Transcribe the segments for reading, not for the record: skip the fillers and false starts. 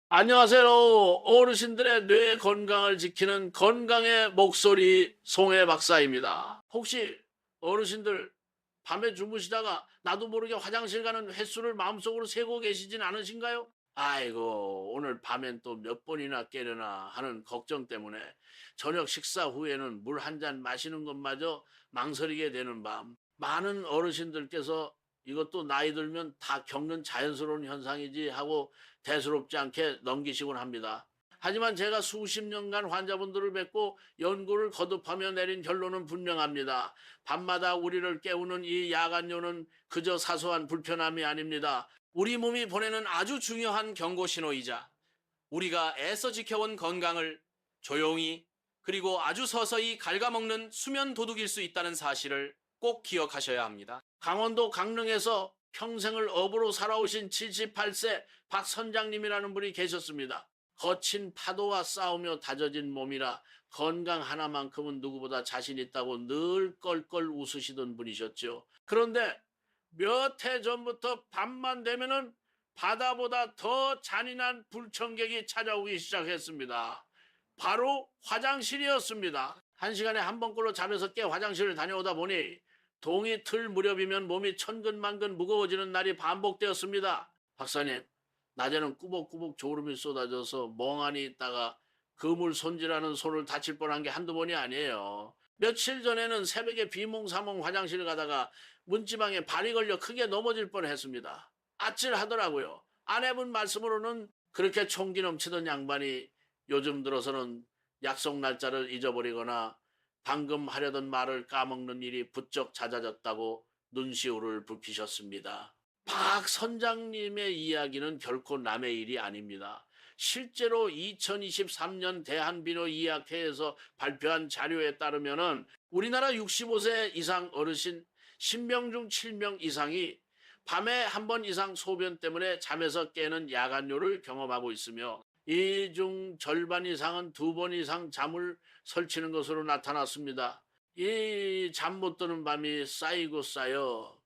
안녕하세요. 어르신들의 뇌 건강을 지키는 건강의 목소리 송혜 박사입니다. 혹시 어르신들 밤에 주무시다가 나도 모르게 화장실 가는 횟수를 마음속으로 세고 계시진 않으신가요? 아이고, 오늘 밤엔 또 몇 번이나 깨려나 하는 걱정 때문에 저녁 식사 후에는 물 한 잔 마시는 것마저 망설이게 되는 밤. 많은 어르신들께서 이것도 나이 들면 다 겪는 자연스러운 현상이지 하고 대수롭지 않게 넘기시곤 합니다. 하지만 제가 수십 년간 환자분들을 뵙고 연구를 거듭하며 내린 결론은 분명합니다. 밤마다 우리를 깨우는 이 야간요는 그저 사소한 불편함이 아닙니다. 우리 몸이 보내는 아주 중요한 경고 신호이자 우리가 애써 지켜온 건강을 조용히 그리고 아주 서서히 갉아먹는 수면 도둑일 수 있다는 사실을 꼭 기억하셔야 합니다. 강원도 강릉에서 평생을 어부로 살아오신 78세 박 선장님이라는 분이 계셨습니다. 거친 파도와 싸우며 다져진 몸이라 건강 하나만큼은 누구보다 자신 있다고 늘 껄껄 웃으시던 분이셨죠. 그런데 몇 해 전부터 밤만 되면은 바다보다 더 잔인한 불청객이 찾아오기 시작했습니다. 바로 화장실이었습니다. 한 시간에 한 번꼴로 잠에서 깨 화장실을 다녀오다 보니 동이 틀 무렵이면 몸이 천근만근 무거워지는 날이 반복되었습니다. 박사님, 낮에는 꾸벅꾸벅 졸음이 쏟아져서 멍하니 있다가 그물 손질하는 손을 다칠 뻔한 게 한두 번이 아니에요. 며칠 전에는 새벽에 비몽사몽 화장실 가다가 문지방에 발이 걸려 크게 넘어질 뻔했습니다. 아찔하더라고요. 아내분 말씀으로는 그렇게 총기 넘치던 양반이 요즘 들어서는 약속 날짜를 잊어버리거나 방금 하려던 말을 까먹는 일이 부쩍 잦아졌다고 눈시울을 붉히셨습니다. 박 선장님의 이야기는 결코 남의 일이 아닙니다. 실제로 2023년 대한비뇨의학회에서 발표한 자료에 따르면은 우리나라 65세 이상 어르신 10명 중 7명 이상이 밤에 한 번 이상 소변 때문에 잠에서 깨는 야간요를 경험하고 있으며 이 중 절반 이상은 두 번 이상 잠을 설치는 것으로 나타났습니다. 이 잠 못 드는 밤이 쌓이고 쌓여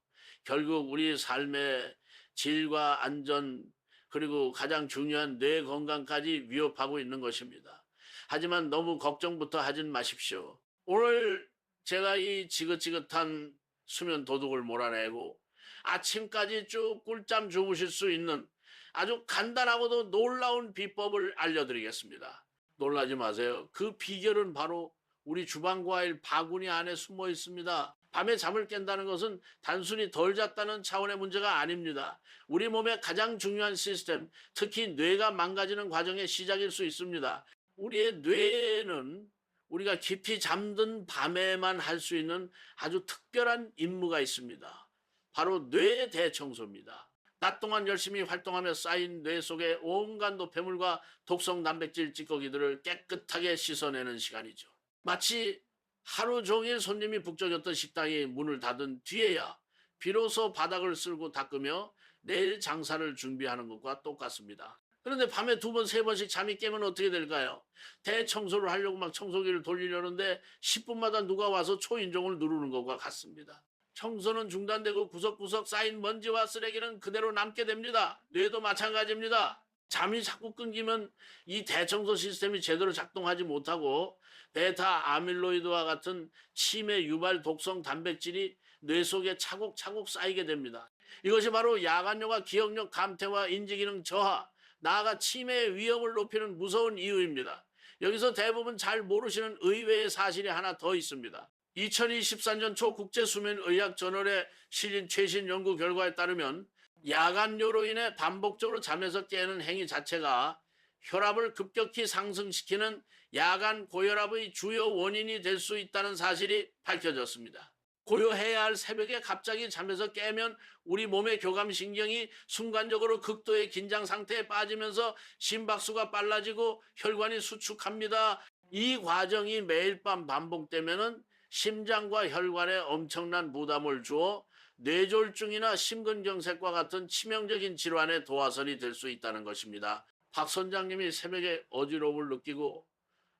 결국 우리 삶의 질과 안전 그리고 가장 중요한 뇌 건강까지 위협하고 있는 것입니다. 하지만 너무 걱정부터 하진 마십시오. 오늘 제가 이 지긋지긋한 수면 도둑을 몰아내고 아침까지 쭉 꿀잠 주무실 수 있는 아주 간단하고도 놀라운 비법을 알려드리겠습니다. 놀라지 마세요. 그 비결은 바로 우리 주방과일 바구니 안에 숨어 있습니다. 밤에 잠을 깬다는 것은 단순히 덜 잤다는 차원의 문제가 아닙니다. 우리 몸의 가장 중요한 시스템, 특히 뇌가 망가지는 과정의 시작일 수 있습니다. 우리의 뇌에는 우리가 깊이 잠든 밤에만 할 수 있는 아주 특별한 임무가 있습니다. 바로 뇌 대청소입니다. 낮 동안 열심히 활동하며 쌓인 뇌 속의 온갖 노폐물과 독성 단백질 찌꺼기들을 깨끗하게 씻어내는 시간이죠. 마치 하루 종일 손님이 북적였던 식당이 문을 닫은 뒤에야 비로소 바닥을 쓸고 닦으며 내일 장사를 준비하는 것과 똑같습니다. 그런데 밤에 두 번, 세 번씩 잠이 깨면 어떻게 될까요? 대청소를 하려고 막 청소기를 돌리려는데 10분마다 누가 와서 초인종을 누르는 것과 같습니다. 청소는 중단되고 구석구석 쌓인 먼지와 쓰레기는 그대로 남게 됩니다. 뇌도 마찬가지입니다. 잠이 자꾸 끊기면 이 대청소 시스템이 제대로 작동하지 못하고 베타 아밀로이드와 같은 치매 유발 독성 단백질이 뇌 속에 차곡차곡 쌓이게 됩니다. 이것이 바로 야간요가 기억력 감퇴와 인지기능 저하, 나아가 치매의 위험을 높이는 무서운 이유입니다. 여기서 대부분 잘 모르시는 의외의 사실이 하나 더 있습니다. 2024년 초 국제수면의학 저널에 실린 최신 연구 결과에 따르면 야간요로 인해 반복적으로 잠에서 깨는 행위 자체가 혈압을 급격히 상승시키는 야간 고혈압의 주요 원인이 될 수 있다는 사실이 밝혀졌습니다. 고요해야 할 새벽에 갑자기 잠에서 깨면 우리 몸의 교감신경이 순간적으로 극도의 긴장 상태에 빠지면서 심박수가 빨라지고 혈관이 수축합니다. 이 과정이 매일 밤 반복되면은 심장과 혈관에 엄청난 부담을 주어 뇌졸중이나 심근경색과 같은 치명적인 질환의 도화선이 될 수 있다는 것입니다. 박 선장님이 새벽에 어지러움을 느끼고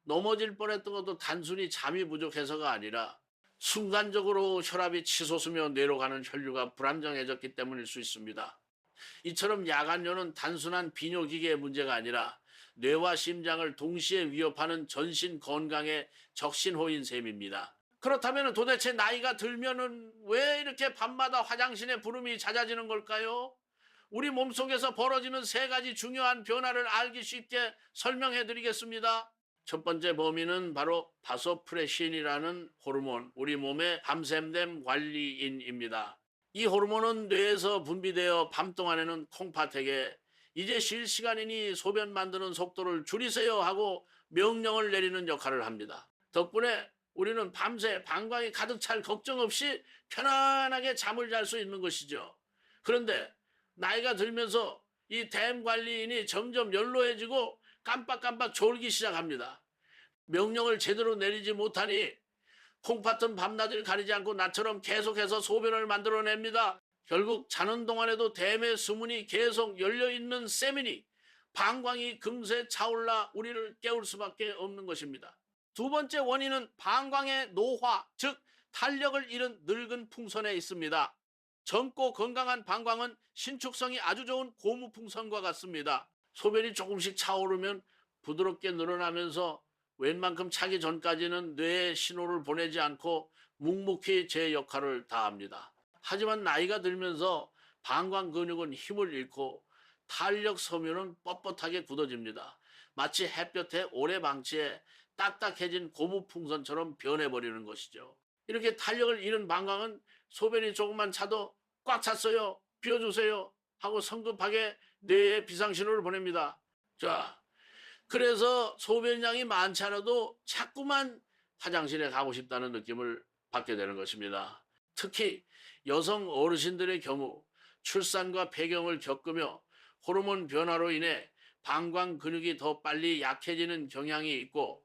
넘어질 뻔했던 것도 단순히 잠이 부족해서가 아니라 순간적으로 혈압이 치솟으며 뇌로 가는 혈류가 불안정해졌기 때문일 수 있습니다. 이처럼 야간뇨는 단순한 비뇨기계의 문제가 아니라 뇌와 심장을 동시에 위협하는 전신 건강의 적신호인 셈입니다. 그렇다면 도대체 나이가 들면은 왜 이렇게 밤마다 화장실에 부름이 잦아지는 걸까요? 우리 몸속에서 벌어지는 세 가지 중요한 변화를 알기 쉽게 설명해 드리겠습니다. 첫 번째 범인은 바로 바소프레신이라는 호르몬, 우리 몸의 밤샘됨 관리인입니다. 이 호르몬은 뇌에서 분비되어 밤 동안에는 콩팥에게 이제 쉴 시간이니 소변 만드는 속도를 줄이세요 하고 명령을 내리는 역할을 합니다. 덕분에 우리는 밤새 방광이 가득 찰 걱정 없이 편안하게 잠을 잘 수 있는 것이죠. 그런데 나이가 들면서 이 댐 관리인이 점점 연로해지고 깜빡깜빡 졸기 시작합니다. 명령을 제대로 내리지 못하니 콩팥은 밤낮을 가리지 않고 나처럼 계속해서 소변을 만들어냅니다. 결국 자는 동안에도 댐의 수문이 계속 열려있는 셈이니 방광이 금세 차올라 우리를 깨울 수밖에 없는 것입니다. 두 번째 원인은 방광의 노화, 즉 탄력을 잃은 늙은 풍선에 있습니다. 젊고 건강한 방광은 신축성이 아주 좋은 고무풍선과 같습니다. 소변이 조금씩 차오르면 부드럽게 늘어나면서 웬만큼 차기 전까지는 뇌에 신호를 보내지 않고 묵묵히 제 역할을 다합니다. 하지만 나이가 들면서 방광 근육은 힘을 잃고 탄력 섬유는 뻣뻣하게 굳어집니다. 마치 햇볕에 오래 방치해 딱딱해진 고무풍선처럼 변해버리는 것이죠. 이렇게 탄력을 잃은 방광은 소변이 조금만 차도 꽉 찼어요, 비워주세요 하고 성급하게 뇌에 비상신호를 보냅니다. 자, 그래서 소변량이 많지 않아도 자꾸만 화장실에 가고 싶다는 느낌을 받게 되는 것입니다. 특히 여성 어르신들의 경우 출산과 폐경을 겪으며 호르몬 변화로 인해 방광 근육이 더 빨리 약해지는 경향이 있고,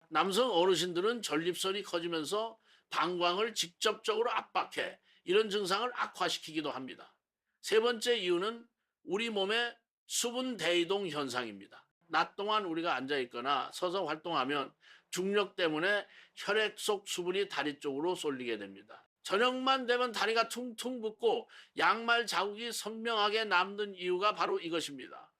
남성 어르신들은 전립선이 커지면서 방광을 직접적으로 압박해 이런 증상을 악화시키기도 합니다. 세 번째 이유는 우리 몸의 수분 대이동 현상입니다. 낮 동안 우리가 앉아 있거나 서서 활동하면 중력 때문에 혈액 속 수분이 다리 쪽으로 쏠리게 됩니다. 저녁만 되면 다리가 퉁퉁 붓고 양말 자국이 선명하게 남는 이유가 바로 이것입니다.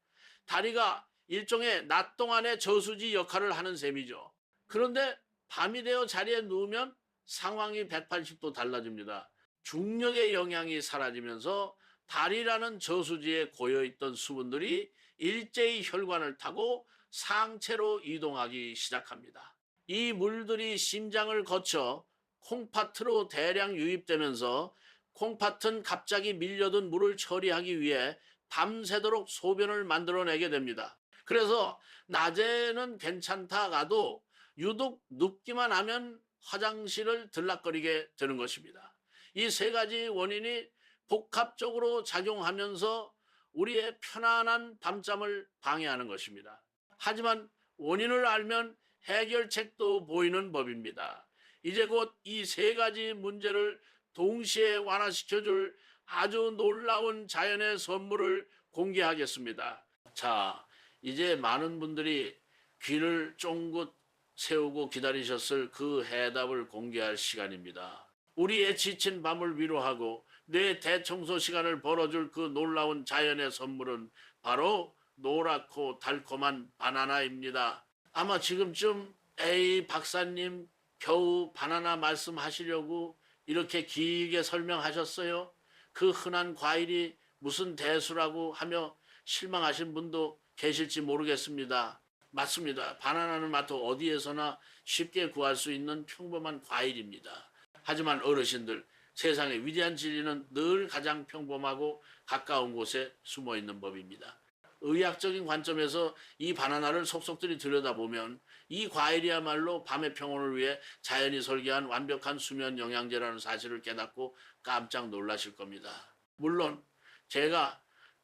다리가 일종의 낮 동안의 저수지 역할을 하는 셈이죠. 그런데 밤이 되어 자리에 누우면 상황이 180도 달라집니다. 중력의 영향이 사라지면서 다리라는 저수지에 고여있던 수분들이 일제히 혈관을 타고 상체로 이동하기 시작합니다. 이 물들이 심장을 거쳐 콩팥으로 대량 유입되면서 콩팥은 갑자기 밀려든 물을 처리하기 위해 밤새도록 소변을 만들어내게 됩니다. 그래서 낮에는 괜찮다가도 유독 눕기만 하면 화장실을 들락거리게 되는 것입니다. 이 세 가지 원인이 복합적으로 작용하면서 우리의 편안한 밤잠을 방해하는 것입니다. 하지만 원인을 알면 해결책도 보이는 법입니다. 이제 곧 이 세 가지 문제를 동시에 완화시켜줄 아주 놀라운 자연의 선물을 공개하겠습니다. 자, 이제 많은 분들이 귀를 쫑긋 세우고 기다리셨을 그 해답을 공개할 시간입니다. 우리의 지친 밤을 위로하고 뇌 대청소 시간을 벌어줄 그 놀라운 자연의 선물은 바로 노랗고 달콤한 바나나입니다. 아마 지금쯤 에이 박사님 겨우 바나나 말씀하시려고 이렇게 길게 설명하셨어요? 그 흔한 과일이 무슨 대수라고 하며 실망하신 분도 계실지 모르겠습니다. 맞습니다. 바나나는 마토 어디에서나 쉽게 구할 수 있는 평범한 과일입니다. 하지만 어르신들, 세상의 위대한 진리는 늘 가장 평범하고 가까운 곳에 숨어 있는 법입니다. 의학적인 관점에서 이 바나나를 속속들이 들여다보면 이 과일이야말로 밤의 평온을 위해 자연이 설계한 완벽한 수면 영양제라는 사실을 깨닫고 깜짝 놀라실 겁니다. 물론 제가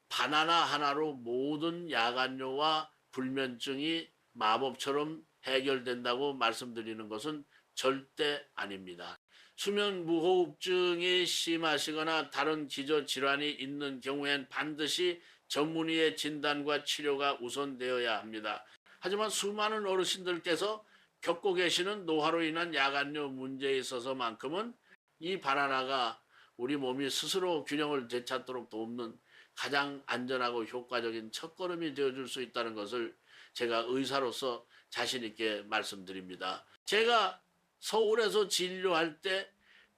바나나 하나로 모든 야간뇨와 불면증이 마법처럼 해결된다고 말씀드리는 것은 절대 아닙니다. 수면 무호흡증이 심하시거나 다른 기저 질환이 있는 경우엔 반드시 전문의의 진단과 치료가 우선되어야 합니다. 하지만 수많은 어르신들께서 겪고 계시는 노화로 인한 야간뇨 문제에 있어서만큼은 이 바나나가 우리 몸이 스스로 균형을 되찾도록 돕는 가장 안전하고 효과적인 첫걸음이 되어줄 수 있다는 것을 제가 의사로서 자신 있게 말씀드립니다. 제가 서울에서 진료할 때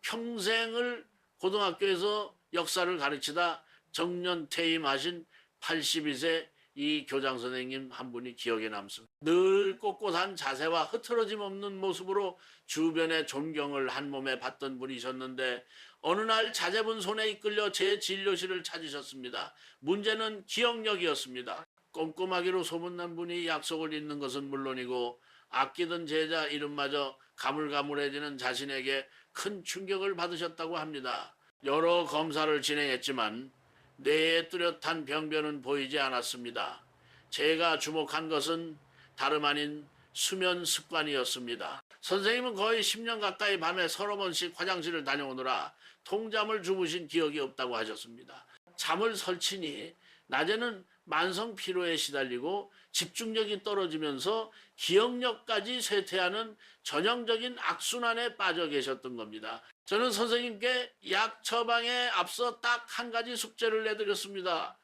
평생을 고등학교에서 역사를 가르치다 정년 퇴임하신 82세 이 교장 선생님 한 분이 기억에 남습니다. 늘 꼿꼿한 자세와 흐트러짐 없는 모습으로 주변의 존경을 한 몸에 받던 분이셨는데 어느 날 자제분 손에 이끌려 제 진료실을 찾으셨습니다. 문제는 기억력이었습니다. 꼼꼼하기로 소문난 분이 약속을 잇는 것은 물론이고 아끼던 제자 이름마저 가물가물해지는 자신에게 큰 충격을 받으셨다고 합니다. 여러 검사를 진행했지만 뇌에 뚜렷한 병변은 보이지 않았습니다. 제가 주목한 것은 다름 아닌 수면 습관이었습니다. 선생님은 거의 10년 가까이 밤에 서너 번씩 화장실을 다녀오느라 통잠을 주무신 기억이 없다고 하셨습니다. 잠을 설치니 낮에는 만성 피로에 시달리고 집중력이 떨어지면서 기억력까지 쇠퇴하는 전형적인 악순환에 빠져 계셨던 겁니다. 저는 선생님께 약 처방에 앞서 딱 한 가지 숙제를 내드렸습니다.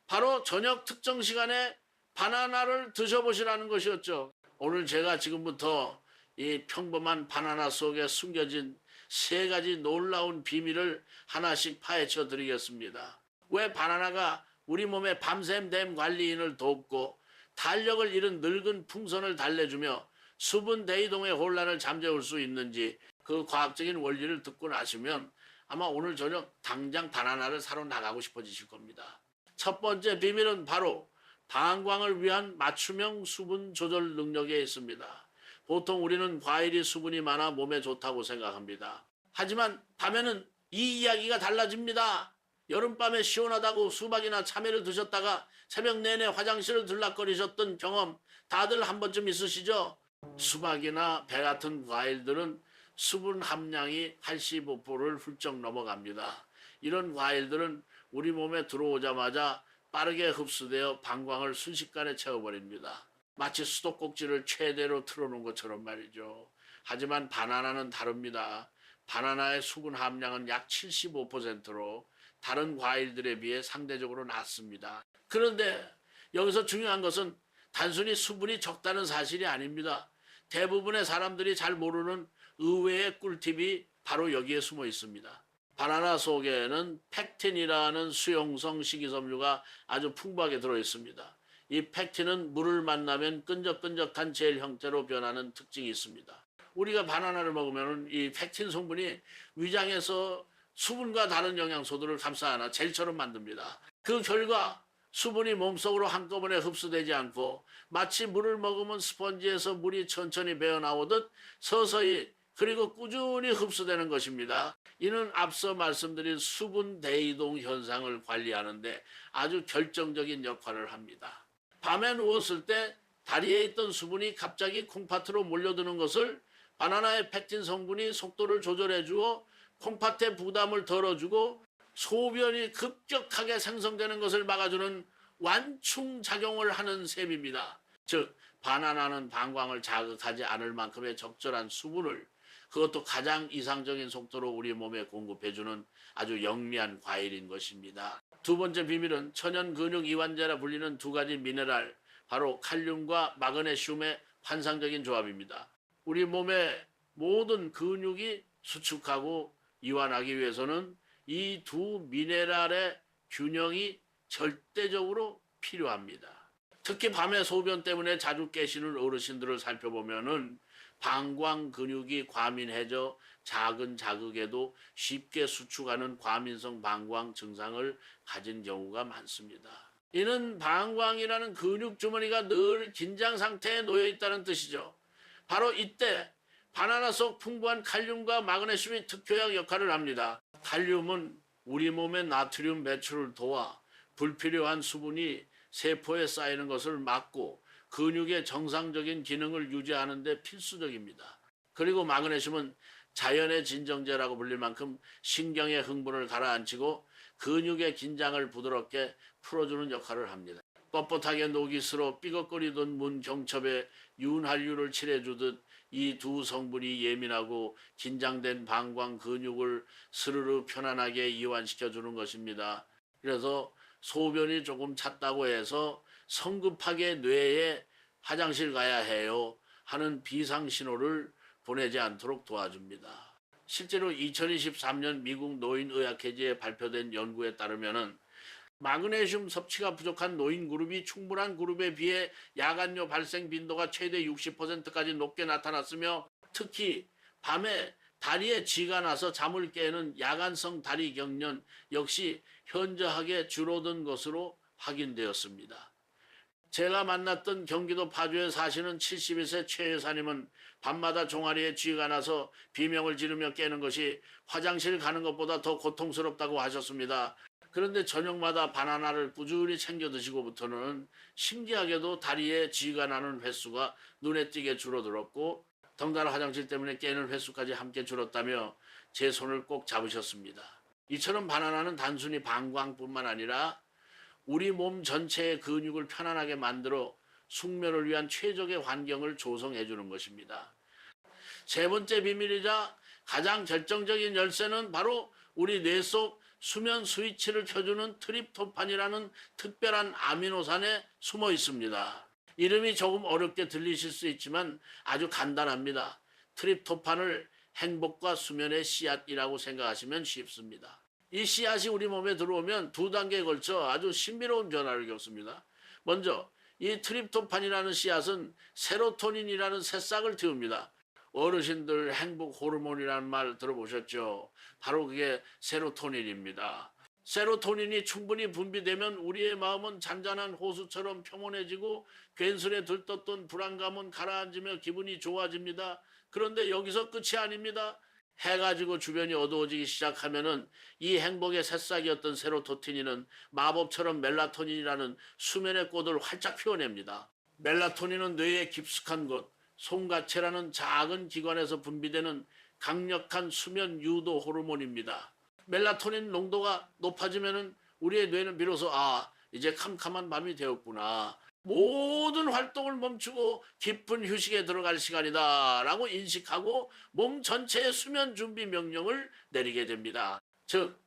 바로 저녁 특정 시간에 바나나를 드셔보시라는 것이었죠. 오늘 제가 지금부터 이 평범한 바나나 속에 숨겨진 세 가지 놀라운 비밀을 하나씩 파헤쳐 드리겠습니다. 왜 바나나가 우리 몸의 밤샘 댐 관리인을 돕고 탄력을 잃은 늙은 풍선을 달래주며 수분 대이동의 혼란을 잠재울 수 있는지 그 과학적인 원리를 듣고 나시면 아마 오늘 저녁 당장 바나나를 사러 나가고 싶어지실 겁니다. 첫 번째 비밀은 바로 방광을 위한 맞춤형 수분 조절 능력에 있습니다. 보통 우리는 과일이 수분이 많아 몸에 좋다고 생각합니다. 하지만 밤에는 이 이야기가 달라집니다. 여름밤에 시원하다고 수박이나 참외를 드셨다가 새벽 내내 화장실을 들락거리셨던 경험 다들 한 번쯤 있으시죠? 수박이나 배 같은 과일들은 수분 함량이 85%를 훌쩍 넘어갑니다. 이런 과일들은 우리 몸에 들어오자마자 빠르게 흡수되어 방광을 순식간에 채워버립니다. 마치 수도꼭지를 최대로 틀어놓은 것처럼 말이죠. 하지만 바나나는 다릅니다. 바나나의 수분 함량은 약 75%로 다른 과일들에 비해 상대적으로 낮습니다. 그런데 여기서 중요한 것은 단순히 수분이 적다는 사실이 아닙니다. 대부분의 사람들이 잘 모르는 의외의 꿀팁이 바로 여기에 숨어 있습니다. 바나나 속에는 팩틴이라는 수용성 식이섬유가 아주 풍부하게 들어있습니다. 이 팩틴은 물을 만나면 끈적끈적한 젤 형태로 변하는 특징이 있습니다. 우리가 바나나를 먹으면 이 팩틴 성분이 위장에서 수분과 다른 영양소들을 감싸 젤처럼 만듭니다. 그 결과 수분이 몸속으로 한꺼번에 흡수되지 않고 마치 물을 먹으면 스펀지에서 물이 천천히 배어나오듯 서서히 그리고 꾸준히 흡수되는 것입니다. 이는 앞서 말씀드린 수분 대이동 현상을 관리하는데 아주 결정적인 역할을 합니다. 밤에 누웠을 때 다리에 있던 수분이 갑자기 콩팥으로 몰려드는 것을 바나나의 팩틴 성분이 속도를 조절해주고 콩팥의 부담을 덜어주고 소변이 급격하게 생성되는 것을 막아주는 완충작용을 하는 셈입니다. 즉 바나나는 방광을 자극하지 않을 만큼의 적절한 수분을 그것도 가장 이상적인 속도로 우리 몸에 공급해주는 아주 영리한 과일인 것입니다. 두 번째 비밀은 천연 근육 이완제라 불리는 두 가지 미네랄, 바로 칼륨과 마그네슘의 환상적인 조합입니다. 우리 몸의 모든 근육이 수축하고 이완하기 위해서는 이 두 미네랄의 균형이 절대적으로 필요합니다. 특히 밤에 소변 때문에 자주 깨시는 어르신들을 살펴보면은 방광 근육이 과민해져 작은 자극에도 쉽게 수축하는 과민성 방광 증상을 가진 경우가 많습니다. 이는 방광이라는 근육 주머니가 늘 긴장 상태에 놓여 있다는 뜻이죠. 바로 이때 바나나 속 풍부한 칼륨과 마그네슘이 특효약 역할을 합니다. 칼륨은 우리 몸의 나트륨 배출을 도와 불필요한 수분이 세포에 쌓이는 것을 막고 근육의 정상적인 기능을 유지하는 데 필수적입니다. 그리고 마그네슘은 자연의 진정제라고 불릴 만큼 신경의 흥분을 가라앉히고 근육의 긴장을 부드럽게 풀어주는 역할을 합니다. 뻣뻣하게 녹이 슬어 삐걱거리던 문 경첩에 윤활유를 칠해주듯 이 두 성분이 예민하고 긴장된 방광 근육을 스르르 편안하게 이완시켜주는 것입니다. 그래서 소변이 조금 찼다고 해서 성급하게 뇌에 화장실 가야 해요 하는 비상 신호를 보내지 않도록 도와줍니다. 실제로 2023년 미국 노인의학회지에 발표된 연구에 따르면 마그네슘 섭취가 부족한 노인 그룹이 충분한 그룹에 비해 야간뇨 발생 빈도가 최대 60%까지 높게 나타났으며, 특히 밤에 다리에 쥐가 나서 잠을 깨는 야간성 다리 경련 역시 현저하게 줄어든 것으로 확인되었습니다. 제가 만났던 경기도 파주에 사시는 71세 최 여사님은 밤마다 종아리에 쥐가 나서 비명을 지르며 깨는 것이 화장실 가는 것보다 더 고통스럽다고 하셨습니다. 그런데 저녁마다 바나나를 꾸준히 챙겨 드시고부터는 신기하게도 다리에 쥐가 나는 횟수가 눈에 띄게 줄어들었고, 덩달아 화장실 때문에 깨는 횟수까지 함께 줄었다며 제 손을 꼭 잡으셨습니다. 이처럼 바나나는 단순히 방광뿐만 아니라 우리 몸 전체의 근육을 편안하게 만들어 숙면을 위한 최적의 환경을 조성해 주는 것입니다. 세 번째 비밀이자 가장 결정적인 열쇠는 바로 우리 뇌 속 수면 스위치를 켜주는 트립토판이라는 특별한 아미노산에 숨어 있습니다. 이름이 조금 어렵게 들리실 수 있지만 아주 간단합니다. 트립토판을 행복과 수면의 씨앗이라고 생각하시면 쉽습니다. 이 씨앗이 우리 몸에 들어오면 두 단계에 걸쳐 아주 신비로운 변화를 겪습니다. 먼저 이 트립토판이라는 씨앗은 세로토닌이라는 새싹을 틔웁니다. 어르신들 행복 호르몬이라는 말 들어보셨죠? 바로 그게 세로토닌입니다. 세로토닌이 충분히 분비되면 우리의 마음은 잔잔한 호수처럼 평온해지고 괜스레 들떴던 불안감은 가라앉으며 기분이 좋아집니다. 그런데 여기서 끝이 아닙니다. 해가 지고 주변이 어두워지기 시작하면은 이 행복의 새싹이었던 세로토닌은 마법처럼 멜라토닌이라는 수면의 꽃을 활짝 피워냅니다. 멜라토닌은 뇌의 깊숙한 곳, 송가체라는 작은 기관에서 분비되는 강력한 수면 유도 호르몬입니다. 멜라토닌 농도가 높아지면 우리의 뇌는 비로소 이제 캄캄한 밤이 되었구나, 모든 활동을 멈추고 깊은 휴식에 들어갈 시간이다 라고 인식하고 몸 전체의 수면 준비 명령을 내리게 됩니다. 즉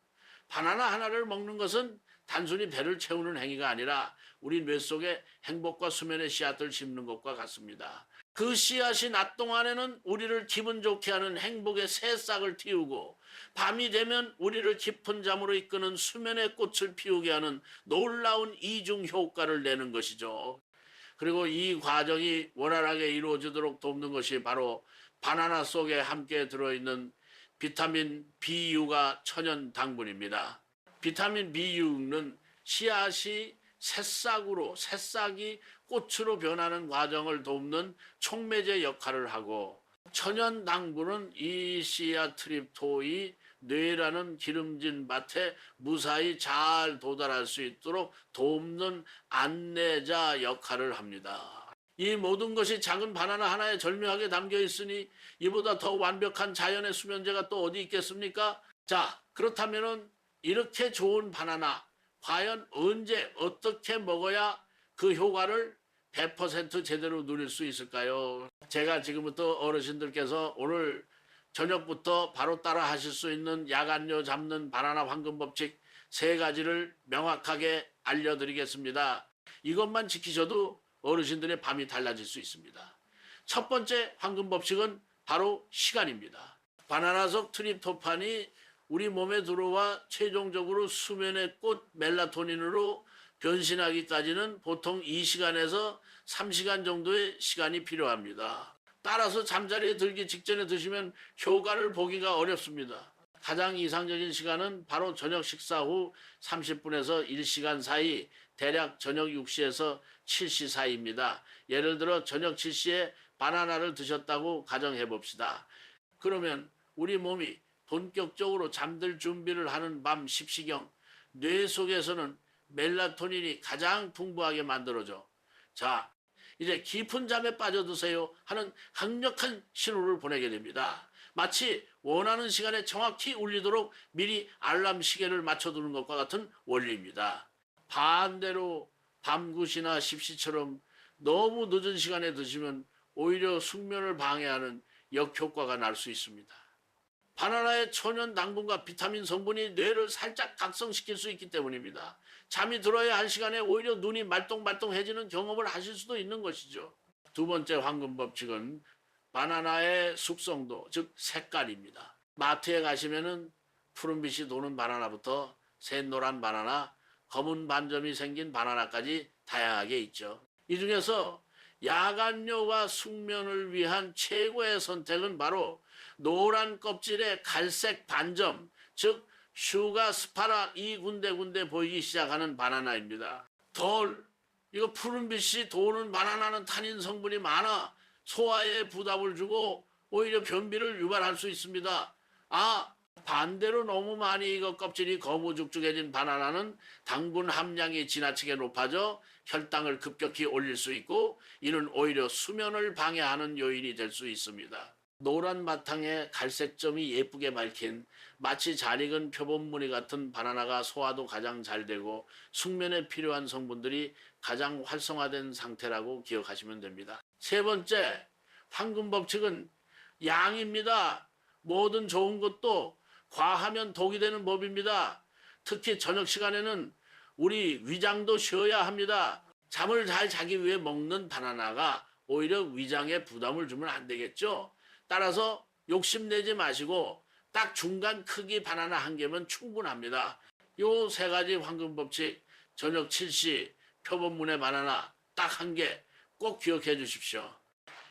바나나 하나를 먹는 것은 단순히 배를 채우는 행위가 아니라 우리 뇌 속에 행복과 수면의 씨앗을 심는 것과 같습니다. 그 씨앗이 낮 동안에는 우리를 기분 좋게 하는 행복의 새싹을 틔우고, 밤이 되면 우리를 깊은 잠으로 이끄는 수면의 꽃을 피우게 하는 놀라운 이중 효과를 내는 것이죠. 그리고 이 과정이 원활하게 이루어지도록 돕는 것이 바로 바나나 속에 함께 들어있는 비타민 B6가 천연 당분입니다. 비타민 B6는 씨앗이 새싹이 꽃으로 변하는 과정을 돕는 촉매제 역할을 하고, 천연 당분은 이 씨앗 트립토이 뇌라는 기름진 밭에 무사히 잘 도달할 수 있도록 돕는 안내자 역할을 합니다. 이 모든 것이 작은 바나나 하나에 절묘하게 담겨 있으니 이보다 더 완벽한 자연의 수면제가 또 어디 있겠습니까? 자, 그렇다면 이렇게 좋은 바나나 과연 언제 어떻게 먹어야 그 효과를 100% 제대로 누릴 수 있을까요? 제가 지금부터 어르신들께서 오늘 저녁부터 바로 따라 하실 수 있는 야간뇨 잡는 바나나 황금 법칙 3가지를 명확하게 알려드리겠습니다. 이것만 지키셔도 어르신들의 밤이 달라질 수 있습니다. 첫 번째 황금 법칙은 바로 시간입니다. 바나나 속 트립토판이 우리 몸에 들어와 최종적으로 수면의 꽃 멜라토닌으로 변신하기까지는 보통 2시간에서 3시간 정도의 시간이 필요합니다. 따라서 잠자리에 들기 직전에 드시면 효과를 보기가 어렵습니다. 가장 이상적인 시간은 바로 저녁 식사 후 30분에서 1시간 사이, 대략 저녁 6시에서 7시 사이입니다. 예를 들어 저녁 7시에 바나나를 드셨다고 가정해 봅시다. 그러면 우리 몸이 본격적으로 잠들 준비를 하는 밤 10시경 뇌 속에서는 멜라토닌이 가장 풍부하게 만들어져. 자, 이제 깊은 잠에 빠져드세요 하는 강력한 신호를 보내게 됩니다. 마치 원하는 시간에 정확히 울리도록 미리 알람 시계를 맞춰두는 것과 같은 원리입니다. 반대로 밤 9시나 10시처럼 너무 늦은 시간에 드시면 오히려 숙면을 방해하는 역효과가 날 수 있습니다. 바나나의 천연 당분과 비타민 성분이 뇌를 살짝 각성시킬 수 있기 때문입니다. 잠이 들어야 할 시간에 오히려 눈이 말똥말똥해지는 경험을 하실 수도 있는 것이죠. 두 번째 황금 법칙은 바나나의 숙성도, 즉 색깔입니다. 마트에 가시면은 푸른빛이 도는 바나나부터 샛노란 바나나, 검은 반점이 생긴 바나나까지 다양하게 있죠. 이 중에서 야간료와 숙면을 위한 최고의 선택은 바로 노란 껍질에 갈색 반점, 즉 슈가 스파라 이 군데군데 보이기 시작하는 바나나입니다. 이거 푸른빛이 도는 바나나는 타닌 성분이 많아 소화에 부담을 주고 오히려 변비를 유발할 수 있습니다. 반대로 너무 많이 이거 껍질이 거무죽죽해진 바나나는 당분 함량이 지나치게 높아져 혈당을 급격히 올릴 수 있고 이는 오히려 수면을 방해하는 요인이 될 수 있습니다. 노란 바탕에 갈색 점이 예쁘게 밝힌 마치 잘 익은 표범무늬 같은 바나나가 소화도 가장 잘 되고 숙면에 필요한 성분들이 가장 활성화된 상태라고 기억하시면 됩니다. 세 번째, 황금 법칙은 양입니다. 모든 좋은 것도 과하면 독이 되는 법입니다. 특히 저녁 시간에는 우리 위장도 쉬어야 합니다. 잠을 잘 자기 위해 먹는 바나나가 오히려 위장에 부담을 주면 안 되겠죠. 따라서 욕심내지 마시고 딱 중간 크기 바나나 한 개면 충분합니다. 요 세 가지 황금 법칙, 저녁 7시 표본문의 바나나 딱 한 개 꼭 기억해 주십시오.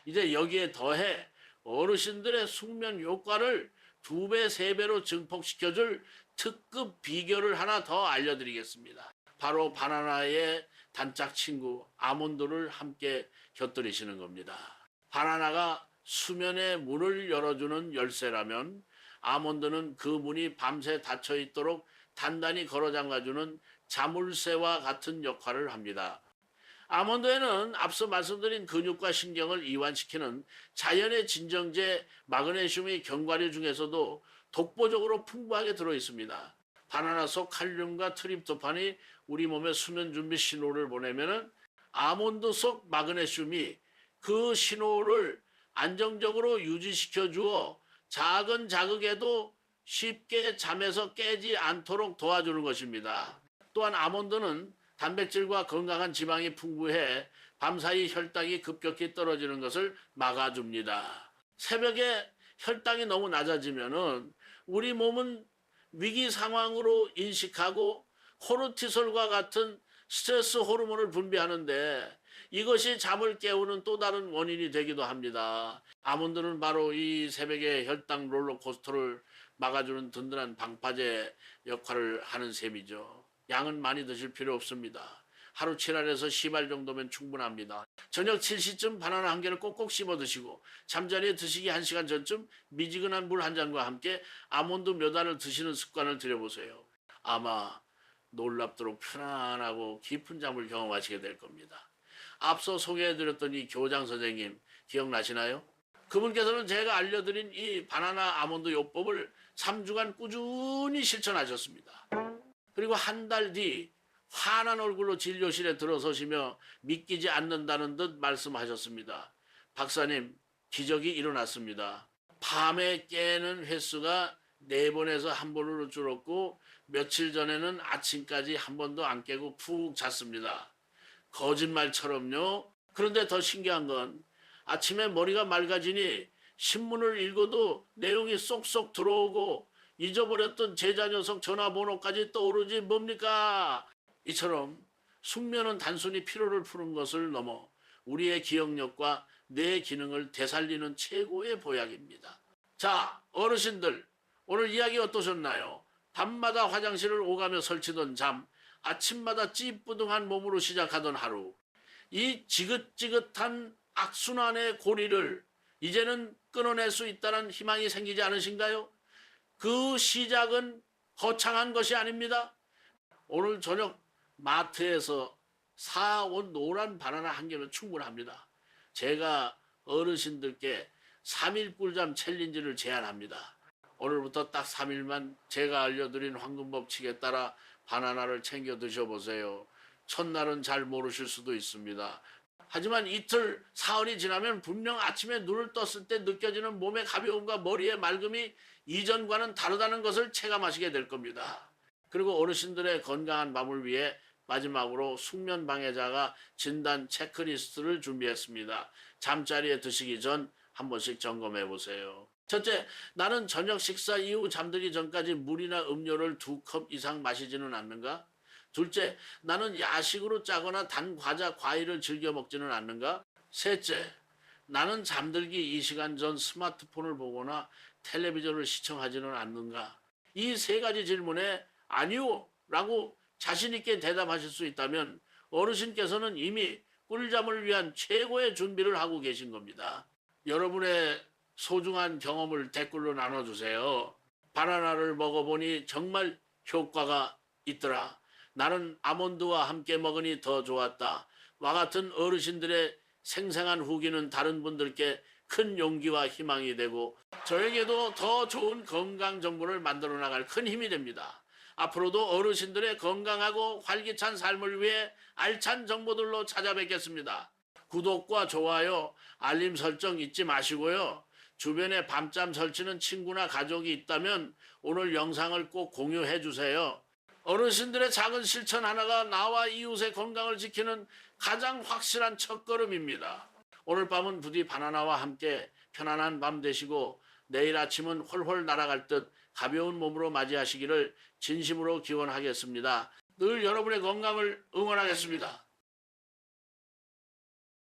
이제 여기에 더해 어르신들의 숙면 효과를 2배, 3배로 증폭시켜줄 특급 비결을 하나 더 알려드리겠습니다. 바로 바나나의 단짝 친구 아몬드를 함께 곁들이시는 겁니다. 바나나가 수면의 문을 열어주는 열쇠라면 아몬드는 그 문이 밤새 닫혀 있도록 단단히 걸어 잠가주는 자물쇠와 같은 역할을 합니다. 아몬드에는 앞서 말씀드린 근육과 신경을 이완시키는 자연의 진정제 마그네슘이 견과류 중에서도 독보적으로 풍부하게 들어있습니다. 바나나 속 칼륨과 트립토판이 우리 몸에 수면 준비 신호를 보내면은 아몬드 속 마그네슘이 그 신호를 안정적으로 유지시켜 주어 작은 자극에도 쉽게 잠에서 깨지 않도록 도와주는 것입니다. 또한 아몬드는 단백질과 건강한 지방이 풍부해 밤사이 혈당이 급격히 떨어지는 것을 막아줍니다. 새벽에 혈당이 너무 낮아지면은 우리 몸은 위기 상황으로 인식하고 코르티솔과 같은 스트레스 호르몬을 분비하는데 이것이 잠을 깨우는 또 다른 원인이 되기도 합니다. 아몬드는 바로 이 새벽의 혈당 롤러코스터를 막아주는 든든한 방파제 역할을 하는 셈이죠. 양은 많이 드실 필요 없습니다. 하루 7알에서 10알 정도면 충분합니다. 저녁 7시쯤 바나나 한 개를 꼭꼭 씹어 드시고 잠자리에 드시기 1시간 전쯤 미지근한 물 한 잔과 함께 아몬드 몇 알을 드시는 습관을 들여보세요. 아마 놀랍도록 편안하고 깊은 잠을 경험하시게 될 겁니다. 앞서 소개해드렸던 이 교장 선생님 기억나시나요? 그분께서는 제가 알려드린 이 바나나 아몬드 요법을 3주간 꾸준히 실천하셨습니다. 그리고 한 달 뒤 환한 얼굴로 진료실에 들어서시며 믿기지 않는다는 듯 말씀하셨습니다. 박사님, 기적이 일어났습니다. 밤에 깨는 횟수가 4번에서 1번으로 줄었고 며칠 전에는 아침까지 한 번도 안 깨고 푹 잤습니다. 거짓말처럼요. 그런데 더 신기한 건 아침에 머리가 맑아지니 신문을 읽어도 내용이 쏙쏙 들어오고 잊어버렸던 제자 녀석 전화번호까지 떠오르지 뭡니까? 이처럼 숙면은 단순히 피로를 푸는 것을 넘어 우리의 기억력과 뇌 기능을 되살리는 최고의 보약입니다. 자, 어르신들 오늘 이야기 어떠셨나요? 밤마다 화장실을 오가며 설치던 잠, 아침마다 찌뿌둥한 몸으로 시작하던 하루, 이 지긋지긋한 악순환의 고리를 이제는 끊어낼 수 있다는 희망이 생기지 않으신가요? 그 시작은 거창한 것이 아닙니다. 오늘 저녁 마트에서 사온 노란 바나나 한 개면 충분합니다. 제가 어르신들께 3일 꿀잠 챌린지를 제안합니다. 오늘부터 딱 3일만 제가 알려드린 황금법칙에 따라 바나나를 챙겨 드셔보세요. 첫날은 잘 모르실 수도 있습니다. 하지만 이틀, 사흘이 지나면 분명 아침에 눈을 떴을 때 느껴지는 몸의 가벼움과 머리의 맑음이 이전과는 다르다는 것을 체감하시게 될 겁니다. 그리고 어르신들의 건강한 밤을 위해 마지막으로 숙면 방해자가 진단 체크리스트를 준비했습니다. 잠자리에 드시기 전 한 번씩 점검해 보세요. 첫째, 나는 저녁 식사 이후 잠들기 전까지 물이나 음료를 2컵 이상 마시지는 않는가? 둘째, 나는 야식으로 짜거나 단 과자, 과일을 즐겨 먹지는 않는가? 셋째, 나는 잠들기 2시간 전 스마트폰을 보거나 텔레비전을 시청하지는 않는가? 이 세 가지 질문에 아니요 라고 자신있게 대답하실 수 있다면 어르신께서는 이미 꿀잠을 위한 최고의 준비를 하고 계신 겁니다. 여러분의 소중한 경험을 댓글로 나눠주세요. 바나나를 먹어보니 정말 효과가 있더라. 나는 아몬드와 함께 먹으니 더 좋았다. 와 같은 어르신들의 생생한 후기는 다른 분들께 큰 용기와 희망이 되고 저에게도 더 좋은 건강 정보를 만들어 나갈 큰 힘이 됩니다. 앞으로도 어르신들의 건강하고 활기찬 삶을 위해 알찬 정보들로 찾아뵙겠습니다. 구독과 좋아요, 알림 설정 잊지 마시고요. 주변에 밤잠 설치는 친구나 가족이 있다면 오늘 영상을 꼭 공유해 주세요. 어르신들의 작은 실천 하나가 나와 이웃의 건강을 지키는 가장 확실한 첫걸음입니다. 오늘 밤은 부디 바나나와 함께 편안한 밤 되시고 내일 아침은 훨훨 날아갈 듯 가벼운 몸으로 맞이하시기를 진심으로 기원하겠습니다. 늘 여러분의 건강을 응원하겠습니다.